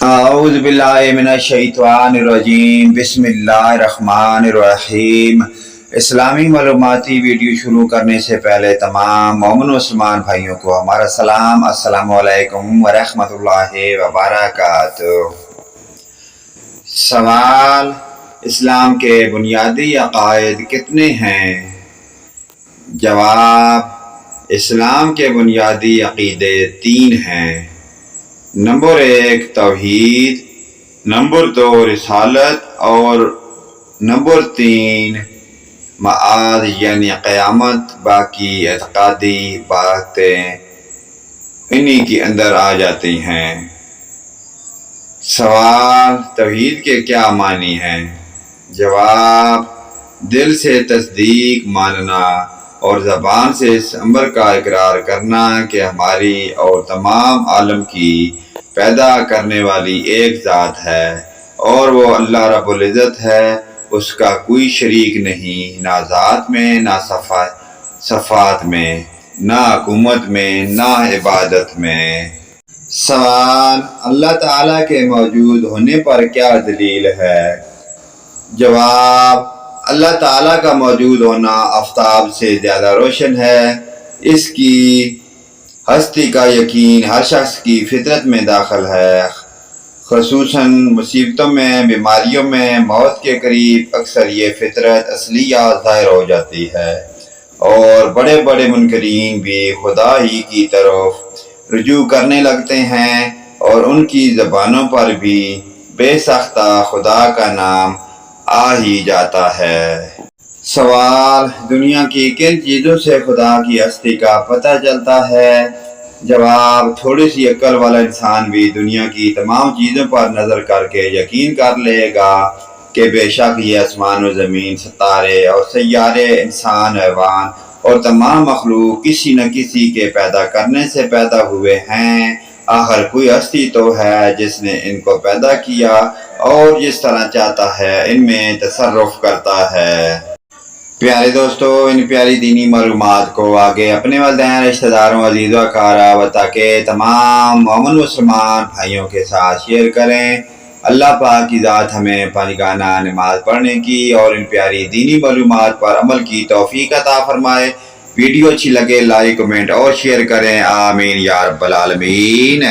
اعوذ باللہ من الشیطان الرجیم، بسم اللہ الرحمن الرحیم۔ اسلامی معلوماتی ویڈیو شروع کرنے سے پہلے تمام مومن و مسلمان بھائیوں کو ہمارا سلام، السلام علیکم ورحمۃ اللہ وبرکاتہ۔ سوال: اسلام کے بنیادی عقائد کتنے ہیں؟ جواب: اسلام کے بنیادی عقیدے 3 ہیں۔ نمبر 1 توحید، نمبر 2 رسالت اور نمبر 3 معاد یعنی قیامت۔ باقی اعتقادی باتیں انہی کے اندر آ جاتی ہیں۔ سوال: توحید کے کیا معنی ہیں؟ جواب: دل سے تصدیق ماننا اور زبان سے اس امر کا اقرار کرنا کہ ہماری اور تمام عالم کی پیدا کرنے والی ایک ذات ہے اور وہ اللہ رب العزت ہے، اس کا کوئی شریک نہیں، نہ ذات میں، نہ صفات میں، نہ حکومت میں، نہ عبادت میں۔ سوال: اللہ تعالیٰ کے موجود ہونے پر کیا دلیل ہے؟ جواب: اللہ تعالیٰ کا موجود ہونا آفتاب سے زیادہ روشن ہے۔ اس کی ہستی کا یقین ہر شخص کی فطرت میں داخل ہے، خصوصاً مصیبتوں میں، بیماریوں میں، موت کے قریب اکثر یہ فطرت اصلیہ ظاہر ہو جاتی ہے اور بڑے بڑے منکرین بھی خدا ہی کی طرف رجوع کرنے لگتے ہیں اور ان کی زبانوں پر بھی بے ساختہ خدا کا نام آ ہی جاتا ہے۔ سوال: دنیا کی کن چیزوں سے خدا کی ہستی کا پتہ چلتا ہے؟ جواب: تھوڑی سی عقل والا انسان بھی دنیا کی تمام چیزوں پر نظر کر کے یقین کر لے گا کہ بے شک یہ آسمان و زمین، ستارے اور سیارے، انسان، حیوان اور تمام مخلوق کسی نہ کسی کے پیدا کرنے سے پیدا ہوئے ہیں۔ آخر کوئی ہستی تو ہے جس نے ان کو پیدا کیا اور جس طرح چاہتا ہے ان میں تصرف کرتا ہے۔ پیارے دوستو، ان پیاری دینی معلومات کو آگے اپنے والدین، رشتہ داروں، عزیز و اقارب تاکہ تمام مومن مسلمان بھائیوں کے ساتھ شیئر کریں۔ اللہ پاک کی ذات ہمیں پانچگانہ نماز پڑھنے کی اور ان پیاری دینی معلومات پر عمل کی توفیق عطا فرمائے۔ ویڈیو اچھی لگے لائک، کمنٹ اور شیئر کریں، آمین یا رب العالمین۔